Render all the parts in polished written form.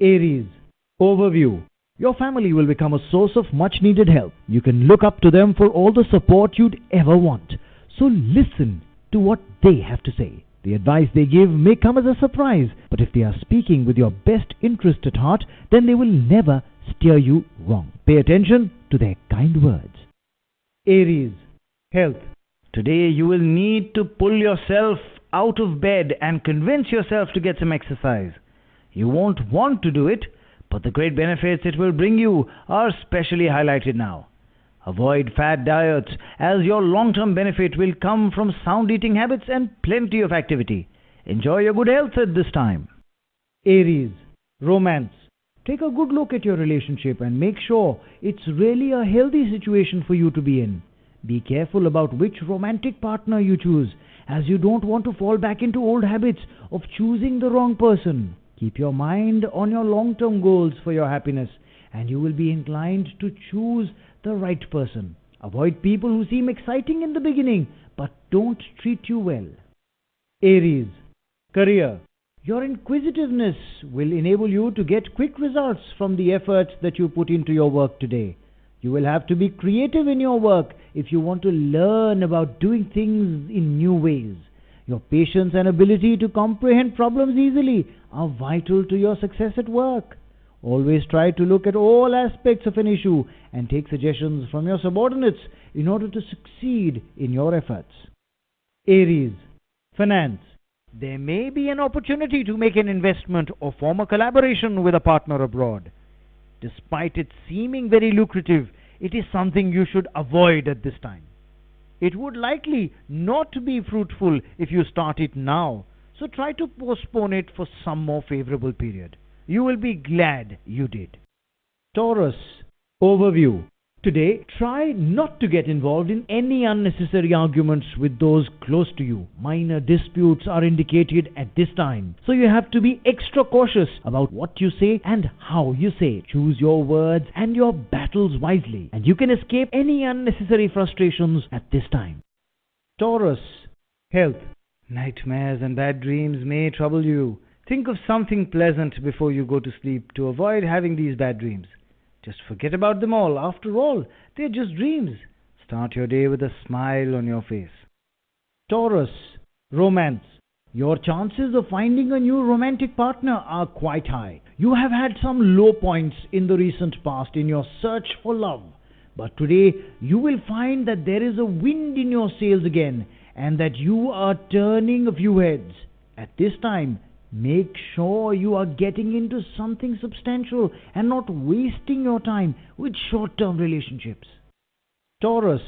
Aries. Overview. Your family will become a source of much needed help. You can look up to them for all the support you'd ever want. So listen to what they have to say. The advice they give may come as a surprise, but if they are speaking with your best interest at heart, then they will never steer you wrong. Pay attention to their kind words. Aries. Health. Today you will need to pull yourself out of bed and convince yourself to get some exercise. You won't want to do it, but the great benefits it will bring you are specially highlighted now. Avoid fad diets, as your long-term benefit will come from sound eating habits and plenty of activity. Enjoy your good health at this time. Aries. Romance. Take a good look at your relationship and make sure it's really a healthy situation for you to be in. Be careful about which romantic partner you choose, as you don't want to fall back into old habits of choosing the wrong person. Keep your mind on your long-term goals for your happiness, and you will be inclined to choose the right person. Avoid people who seem exciting in the beginning but don't treat you well. Aries. Career. Your inquisitiveness will enable you to get quick results from the efforts that you put into your work today. You will have to be creative in your work if you want to learn about doing things in new ways. Your patience and ability to comprehend problems easily are vital to your success at work. Always try to look at all aspects of an issue and take suggestions from your subordinates in order to succeed in your efforts. Aries. Finance. There may be an opportunity to make an investment or form a collaboration with a partner abroad. Despite it seeming very lucrative, it is something you should avoid at this time. It would likely not be fruitful if you start it now, so try to postpone it for some more favorable period. You will be glad you did. Taurus. Overview. Today, try not to get involved in any unnecessary arguments with those close to you. Minor disputes are indicated at this time, so you have to be extra cautious about what you say and how you say it. Choose your words and your battles wisely, and you can escape any unnecessary frustrations at this time. Taurus. Health. Nightmares and bad dreams may trouble you. Think of something pleasant before you go to sleep to avoid having these bad dreams. Just forget about them all. After all, they're just dreams. Start your day with a smile on your face. Taurus. Romance. Your chances of finding a new romantic partner are quite high. You have had some low points in the recent past in your search for love. But today, you will find that there is a wind in your sails again, and that you are turning a few heads. At this time, make sure you are getting into something substantial and not wasting your time with short-term relationships. Taurus.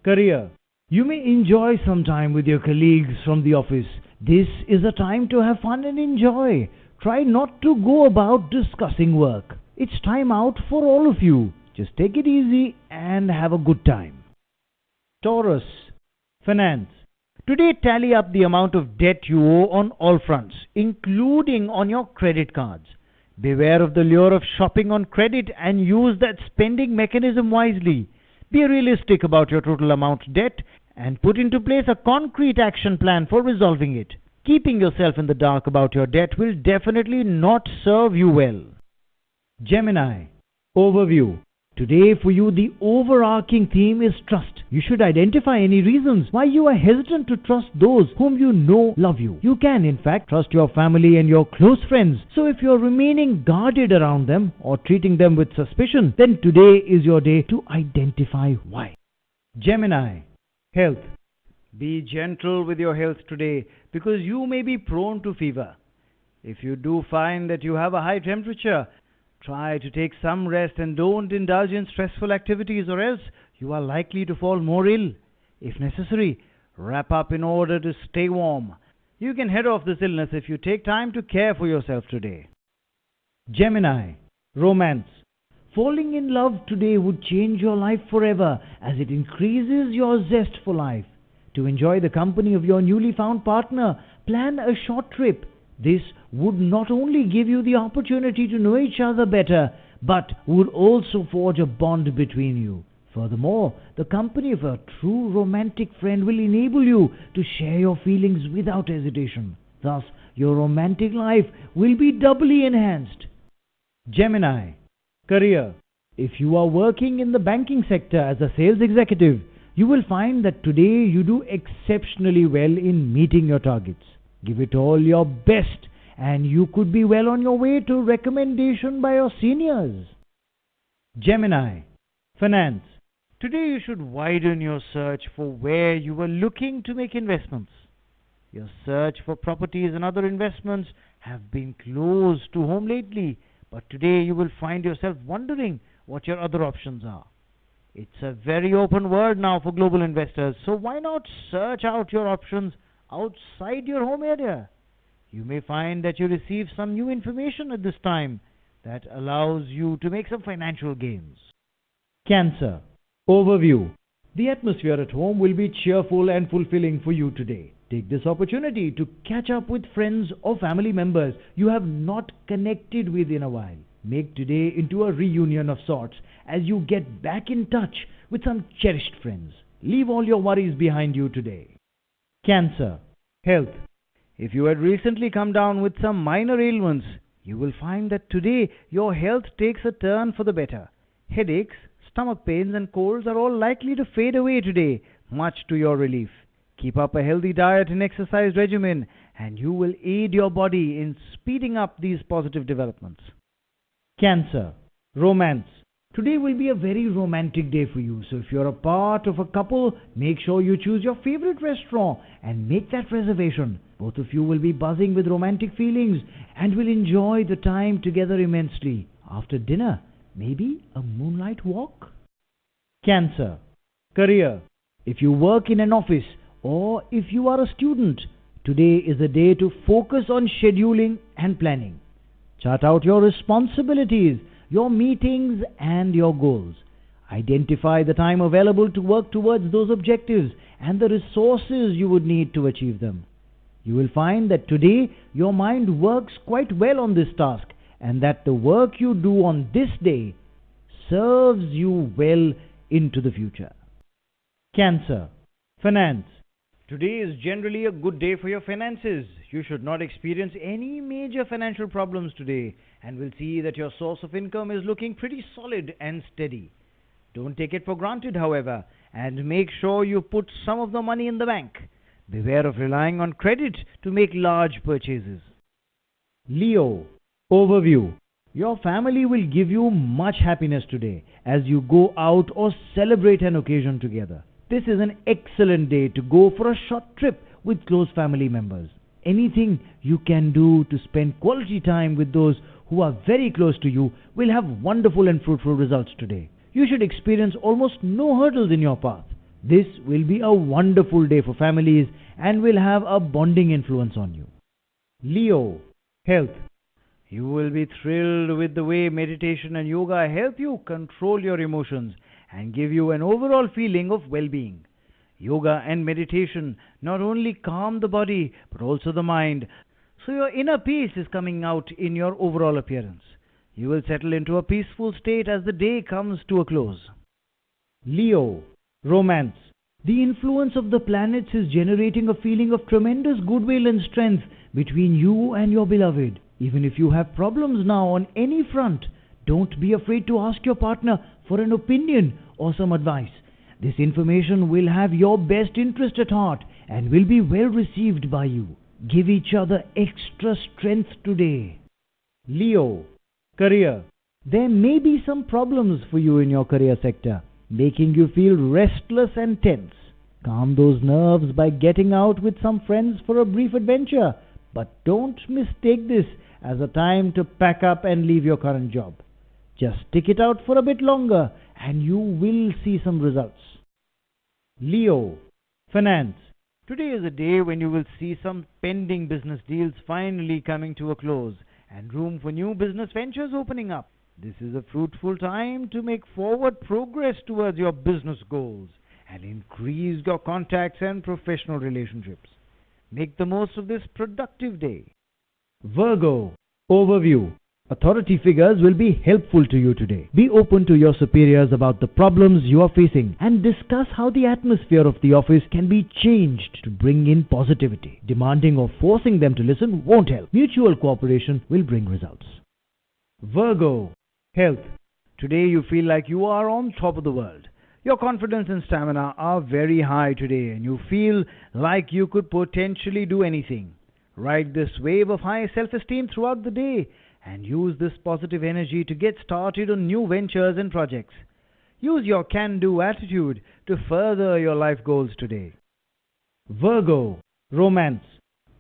Career. You may enjoy some time with your colleagues from the office. This is a time to have fun and enjoy. Try not to go about discussing work. It's time out for all of you. Just take it easy and have a good time. Taurus. Finance. Today, tally up the amount of debt you owe on all fronts, including on your credit cards. Beware of the lure of shopping on credit and use that spending mechanism wisely. Be realistic about your total amount debt and put into place a concrete action plan for resolving it. Keeping yourself in the dark about your debt will definitely not serve you well. Gemini. Overview. Today for you the overarching theme is trust. You should identify any reasons why you are hesitant to trust those whom you know love you. You can in fact trust your family and your close friends. So if you are remaining guarded around them or treating them with suspicion, then today is your day to identify why. Gemini. Health. Be gentle with your health today because you may be prone to fever. If you do find that you have a high temperature, try to take some rest and don't indulge in stressful activities, or else you are likely to fall more ill. If necessary, wrap up in order to stay warm. You can head off this illness if you take time to care for yourself today. Gemini. Romance. Falling in love today would change your life forever as it increases your zest for life. To enjoy the company of your newly found partner, plan a short trip. This would not only give you the opportunity to know each other better, but would also forge a bond between you. Furthermore, the company of a true romantic friend will enable you to share your feelings without hesitation. Thus, your romantic life will be doubly enhanced. Gemini. Career. If you are working in the banking sector as a sales executive, you will find that today you do exceptionally well in meeting your targets. Give it all your best and you could be well on your way to recommendation by your seniors. Gemini. Finance. Today you should widen your search for where you are looking to make investments. Your search for properties and other investments have been close to home lately, but today you will find yourself wondering what your other options are. It's a very open world now for global investors, so why not search out your options outside your home area? You may find that you receive some new information at this time that allows you to make some financial gains. Cancer. Overview. The atmosphere at home will be cheerful and fulfilling for you today. Take this opportunity to catch up with friends or family members you have not connected with in a while. Make today into a reunion of sorts as you get back in touch with some cherished friends. Leave all your worries behind you today. Cancer. Health. If you had recently come down with some minor ailments, you will find that today your health takes a turn for the better. Headaches, stomach pains and colds are all likely to fade away today, much to your relief. Keep up a healthy diet and exercise regimen, and you will aid your body in speeding up these positive developments. Cancer. Romance. Today will be a very romantic day for you, so if you're a part of a couple, make sure you choose your favorite restaurant and make that reservation. Both of you will be buzzing with romantic feelings and will enjoy the time together immensely. After dinner, maybe a moonlight walk? Cancer. Career. If you work in an office or if you are a student, today is a day to focus on scheduling and planning. Chart out your responsibilities, your meetings and your goals. Identify the time available to work towards those objectives and the resources you would need to achieve them. You will find that today your mind works quite well on this task and that the work you do on this day serves you well into the future. Cancer. Finance. Today is generally a good day for your finances. You should not experience any major financial problems today and will see that your source of income is looking pretty solid and steady. Don't take it for granted, however, and make sure you put some of the money in the bank. Beware of relying on credit to make large purchases. Leo. Overview. Your family will give you much happiness today as you go out or celebrate an occasion together. This is an excellent day to go for a short trip with close family members. Anything you can do to spend quality time with those who are very close to you will have wonderful and fruitful results today. You should experience almost no hurdles in your path. This will be a wonderful day for families and will have a bonding influence on you. Leo. Health. You will be thrilled with the way meditation and yoga help you control your emotions and give you an overall feeling of well-being. Yoga and meditation not only calm the body but also the mind, so your inner peace is coming out in your overall appearance. You will settle into a peaceful state as the day comes to a close. Leo. Romance. The influence of the planets is generating a feeling of tremendous goodwill and strength between you and your beloved. Even if you have problems now on any front, don't be afraid to ask your partner for an opinion or some advice. This information will have your best interest at heart and will be well received by you. Give each other extra strength today. Leo. Career. There may be some problems for you in your career sector, making you feel restless and tense. Calm those nerves by getting out with some friends for a brief adventure, but don't mistake this as a time to pack up and leave your current job. Just stick it out for a bit longer and you will see some results. Leo. Finance. Today is a day when you will see some pending business deals finally coming to a close and room for new business ventures opening up. This is a fruitful time to make forward progress towards your business goals and increase your contacts and professional relationships. Make the most of this productive day. Virgo. Overview. Authority figures will be helpful to you today. Be open to your superiors about the problems you are facing and discuss how the atmosphere of the office can be changed to bring in positivity. Demanding or forcing them to listen won't help. Mutual cooperation will bring results. Virgo, health. Today you feel like you are on top of the world. Your confidence and stamina are very high today and you feel like you could potentially do anything. Ride this wave of high self-esteem throughout the day and use this positive energy to get started on new ventures and projects. Use your can-do attitude to further your life goals today. Virgo, romance.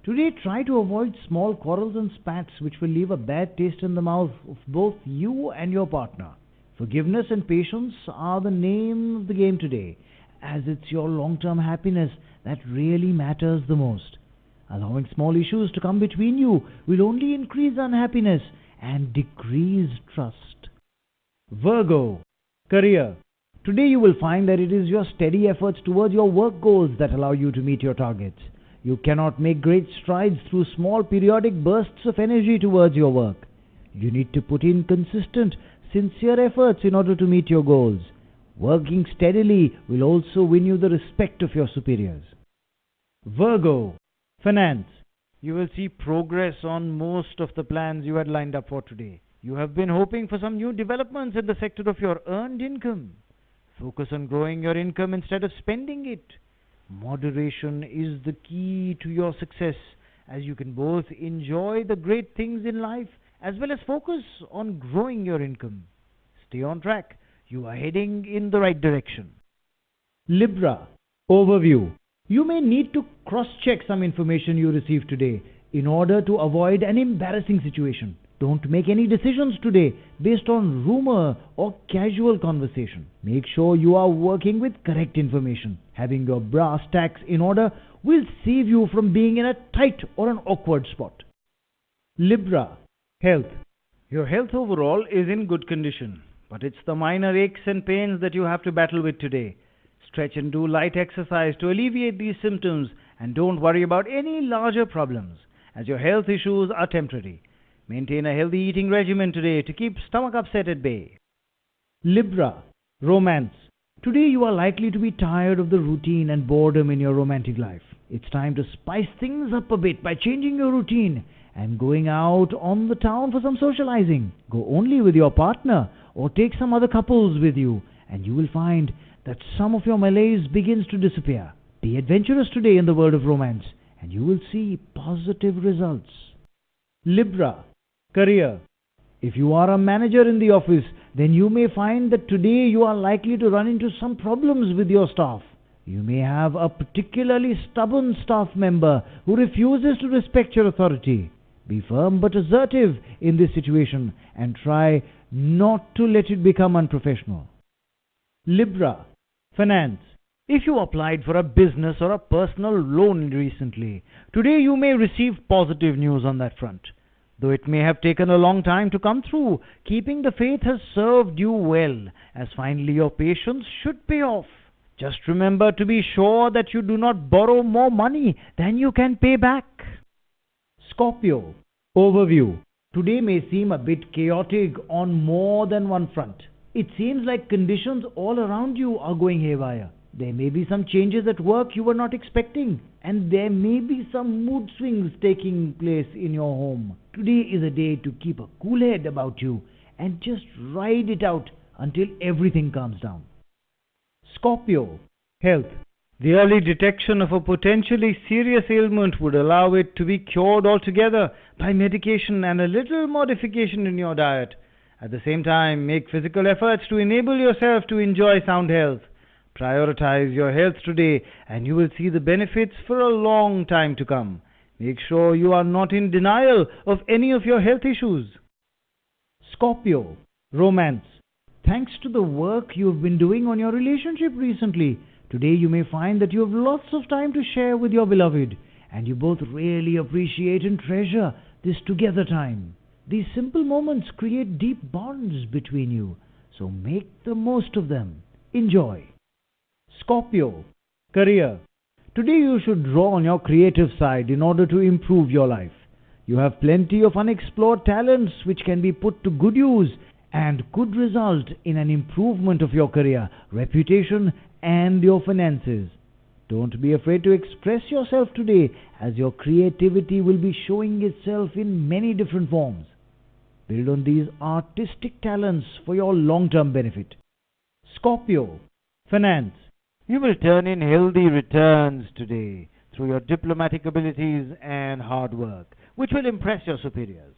Today try to avoid small quarrels and spats which will leave a bad taste in the mouth of both you and your partner. Forgiveness and patience are the name of the game today, as it's your long-term happiness that really matters the most. Allowing small issues to come between you will only increase unhappiness and decrease trust. Virgo, career. Today you will find that it is your steady efforts towards your work goals that allow you to meet your targets. You cannot make great strides through small periodic bursts of energy towards your work. You need to put in consistent, sincere efforts in order to meet your goals. Working steadily will also win you the respect of your superiors. Virgo, finance. You will see progress on most of the plans you had lined up for today. You have been hoping for some new developments in the sector of your earned income. Focus on growing your income instead of spending it. Moderation is the key to your success, as you can both enjoy the great things in life as well as focus on growing your income. Stay on track. You are heading in the right direction. Libra, overview. You may need to cross-check some information you received today in order to avoid an embarrassing situation. Don't make any decisions today based on rumor or casual conversation. Make sure you are working with correct information. Having your brass tacks in order will save you from being in a tight or an awkward spot. Libra, health. Your health overall is in good condition, but it's the minor aches and pains that you have to battle with today. Stretch and do light exercise to alleviate these symptoms and don't worry about any larger problems, as your health issues are temporary. Maintain a healthy eating regimen today to keep stomach upset at bay. Libra, romance. Today you are likely to be tired of the routine and boredom in your romantic life. It's time to spice things up a bit by changing your routine and going out on the town for some socializing. Go only with your partner or take some other couples with you and you will find that some of your malaise begins to disappear. Be adventurous today in the world of romance and you will see positive results. Libra, career. If you are a manager in the office, then you may find that today you are likely to run into some problems with your staff. You may have a particularly stubborn staff member who refuses to respect your authority. Be firm but assertive in this situation and try not to let it become unprofessional. Libra, finance. If you applied for a business or a personal loan recently, today you may receive positive news on that front. Though it may have taken a long time to come through, keeping the faith has served you well, as finally your patience should pay off. Just remember to be sure that you do not borrow more money than you can pay back. Scorpio, overview. Today may seem a bit chaotic on more than one front. It seems like conditions all around you are going haywire. There may be some changes at work you were not expecting, and there may be some mood swings taking place in your home. Today is a day to keep a cool head about you and just ride it out until everything calms down. Scorpio, health. The early detection of a potentially serious ailment would allow it to be cured altogether by medication and a little modification in your diet. At the same time, make physical efforts to enable yourself to enjoy sound health. Prioritize your health today and you will see the benefits for a long time to come. Make sure you are not in denial of any of your health issues. Scorpio, romance. Thanks to the work you have been doing on your relationship recently, today you may find that you have lots of time to share with your beloved and you both really appreciate and treasure this together time. These simple moments create deep bonds between you, so make the most of them. Enjoy. Scorpio, career. Today you should draw on your creative side in order to improve your life. You have plenty of unexplored talents which can be put to good use and could result in an improvement of your career, reputation and your finances. Don't be afraid to express yourself today as your creativity will be showing itself in many different forms. Build on these artistic talents for your long-term benefit. Scorpio, finance. You will turn in healthy returns today through your diplomatic abilities and hard work, which will impress your superiors.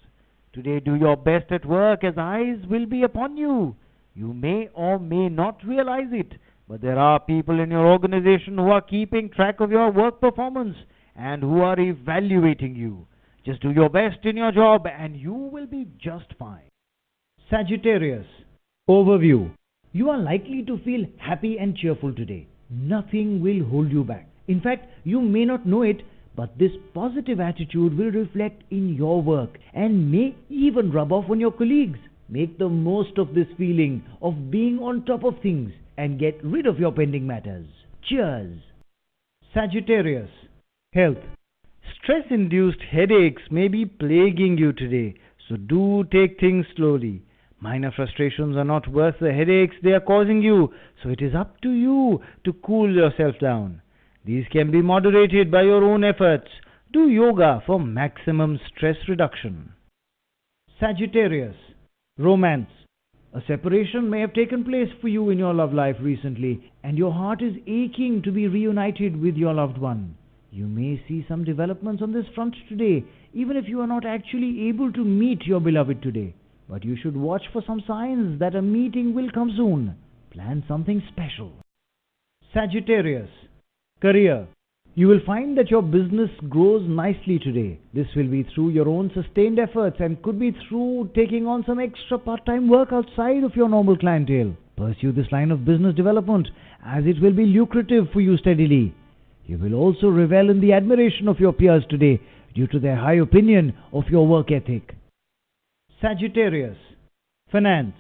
Today, do your best at work as eyes will be upon you. You may or may not realize it, but there are people in your organization who are keeping track of your work performance and who are evaluating you. Just do your best in your job and you will be just fine. Sagittarius, overview. You are likely to feel happy and cheerful today. Nothing will hold you back. In fact, you may not know it, but this positive attitude will reflect in your work and may even rub off on your colleagues. Make the most of this feeling of being on top of things and get rid of your pending matters. Cheers! Sagittarius, health. Stress-induced headaches may be plaguing you today, so do take things slowly. Minor frustrations are not worth the headaches they are causing you, so it is up to you to cool yourself down. These can be moderated by your own efforts. Do yoga for maximum stress reduction. Sagittarius, romance. A separation may have taken place for you in your love life recently, and your heart is aching to be reunited with your loved one. You may see some developments on this front today, even if you are not actually able to meet your beloved today. But you should watch for some signs that a meeting will come soon. Plan something special. Sagittarius, career. You will find that your business grows nicely today. This will be through your own sustained efforts and could be through taking on some extra part-time work outside of your normal clientele. Pursue this line of business development as it will be lucrative for you steadily. You will also revel in the admiration of your peers today due to their high opinion of your work ethic. Sagittarius, finance.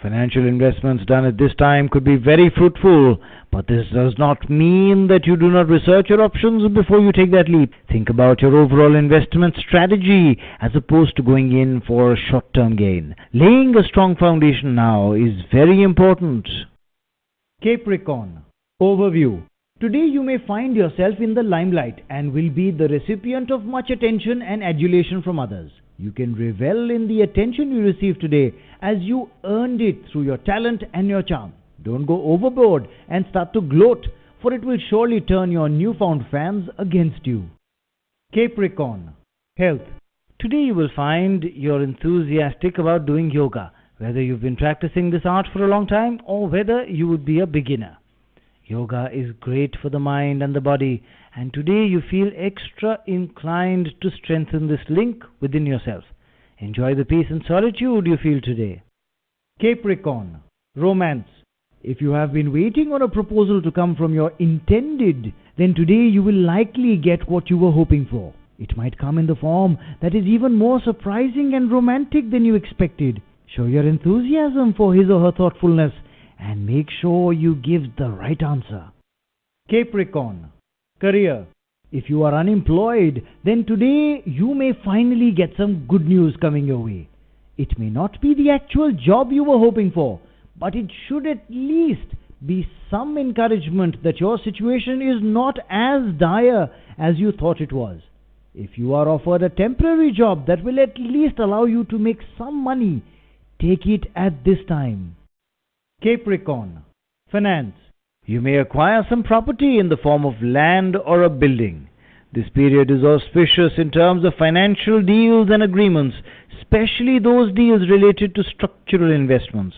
Financial investments done at this time could be very fruitful, but this does not mean that you do not research your options before you take that leap. Think about your overall investment strategy as opposed to going in for short-term gain. Laying a strong foundation now is very important. Capricorn, overview. Today you may find yourself in the limelight and will be the recipient of much attention and adulation from others. You can revel in the attention you receive today as you earned it through your talent and your charm. Don't go overboard and start to gloat, for it will surely turn your newfound fans against you. Capricorn, health. Today you will find you're enthusiastic about doing yoga, whether you've been practicing this art for a long time or whether you would be a beginner. Yoga is great for the mind and the body, and today you feel extra inclined to strengthen this link within yourself. Enjoy the peace and solitude you feel today. Capricorn, romance. If you have been waiting on a proposal to come from your intended, then today you will likely get what you were hoping for. It might come in the form that is even more surprising and romantic than you expected. Show your enthusiasm for his or her thoughtfulness and make sure you give the right answer. Capricorn, career. If you are unemployed, then today you may finally get some good news coming your way. It may not be the actual job you were hoping for, but it should at least be some encouragement that your situation is not as dire as you thought it was. If you are offered a temporary job that will at least allow you to make some money, take it at this time. Capricorn, finance. You may acquire some property in the form of land or a building. This period is auspicious in terms of financial deals and agreements, especially those deals related to structural investments.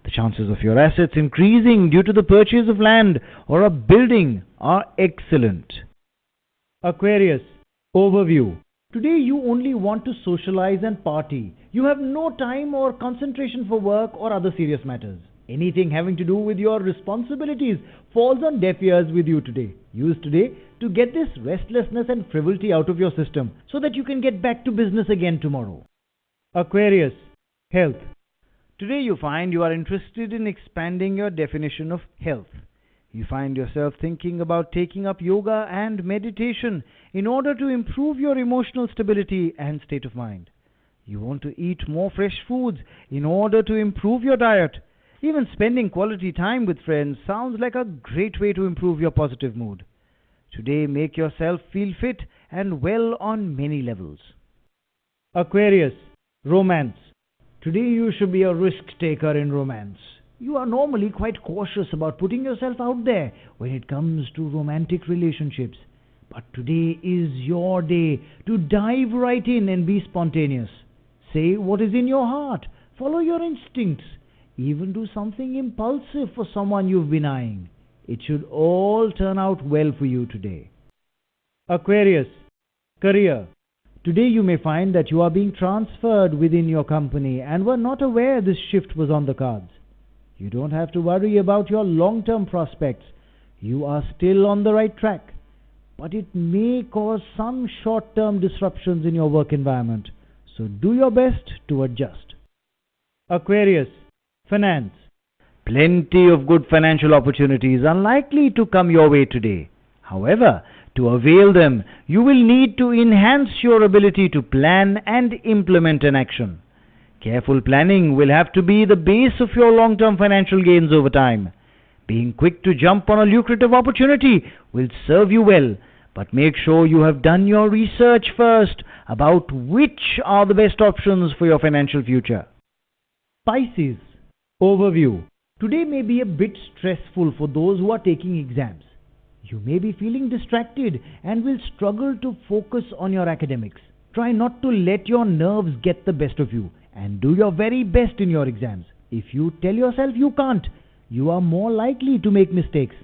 The chances of your assets increasing due to the purchase of land or a building are excellent. Aquarius, overview. Today you only want to socialize and party. You have no time or concentration for work or other serious matters. Anything having to do with your responsibilities falls on deaf ears with you today. Use today to get this restlessness and frivolity out of your system so that you can get back to business again tomorrow. Aquarius, health. Today you find you are interested in expanding your definition of health. You find yourself thinking about taking up yoga and meditation in order to improve your emotional stability and state of mind. You want to eat more fresh foods in order to improve your diet. Even spending quality time with friends sounds like a great way to improve your positive mood. Today, make yourself feel fit and well on many levels. Aquarius, romance. Today you should be a risk taker in romance. You are normally quite cautious about putting yourself out there when it comes to romantic relationships. But today is your day to dive right in and be spontaneous. Say what is in your heart. Follow your instincts. Even do something impulsive for someone you've been eyeing. It should all turn out well for you today. Aquarius, career. Today you may find that you are being transferred within your company and were not aware this shift was on the cards. You don't have to worry about your long-term prospects. You are still on the right track. But it may cause some short-term disruptions in your work environment. So do your best to adjust. Aquarius, finance. Plenty of good financial opportunities are likely to come your way today. However, to avail them, you will need to enhance your ability to plan and implement an action. Careful planning will have to be the base of your long-term financial gains over time. Being quick to jump on a lucrative opportunity will serve you well, but make sure you have done your research first about which are the best options for your financial future. Pisces, overview. Today may be a bit stressful for those who are taking exams. You may be feeling distracted and will struggle to focus on your academics. Try not to let your nerves get the best of you and do your very best in your exams. If you tell yourself you can't, you are more likely to make mistakes.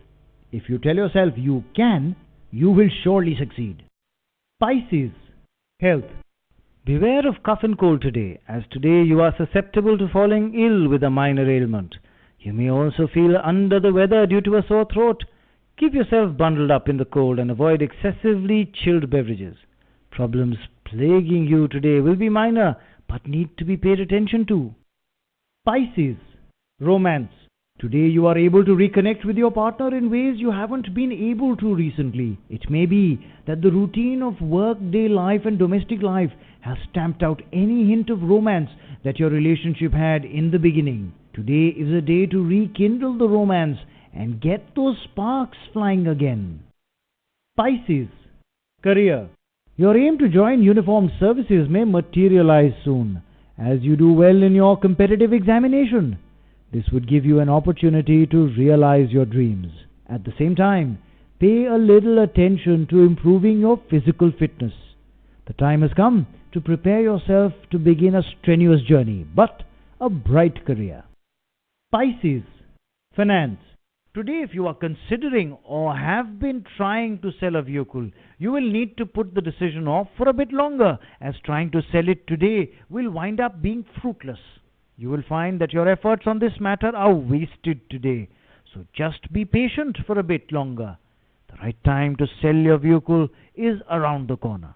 If you tell yourself you can, you will surely succeed. Pisces, health. Beware of cough and cold today, as today you are susceptible to falling ill with a minor ailment. You may also feel under the weather due to a sore throat. Keep yourself bundled up in the cold and avoid excessively chilled beverages. Problems plaguing you today will be minor, but need to be paid attention to. Pisces, romance. Today you are able to reconnect with your partner in ways you haven't been able to recently. It may be that the routine of work-day life and domestic life has stamped out any hint of romance that your relationship had in the beginning. Today is a day to rekindle the romance and get those sparks flying again. Pisces, career. Your aim to join uniformed services may materialize soon, as you do well in your competitive examination. This would give you an opportunity to realize your dreams. At the same time, pay a little attention to improving your physical fitness. The time has come to prepare yourself to begin a strenuous journey, but a bright career. Pisces, finance. Today, if you are considering or have been trying to sell a vehicle, you will need to put the decision off for a bit longer, as trying to sell it today will wind up being fruitless. You will find that your efforts on this matter are wasted today, so just be patient for a bit longer. The right time to sell your vehicle is around the corner.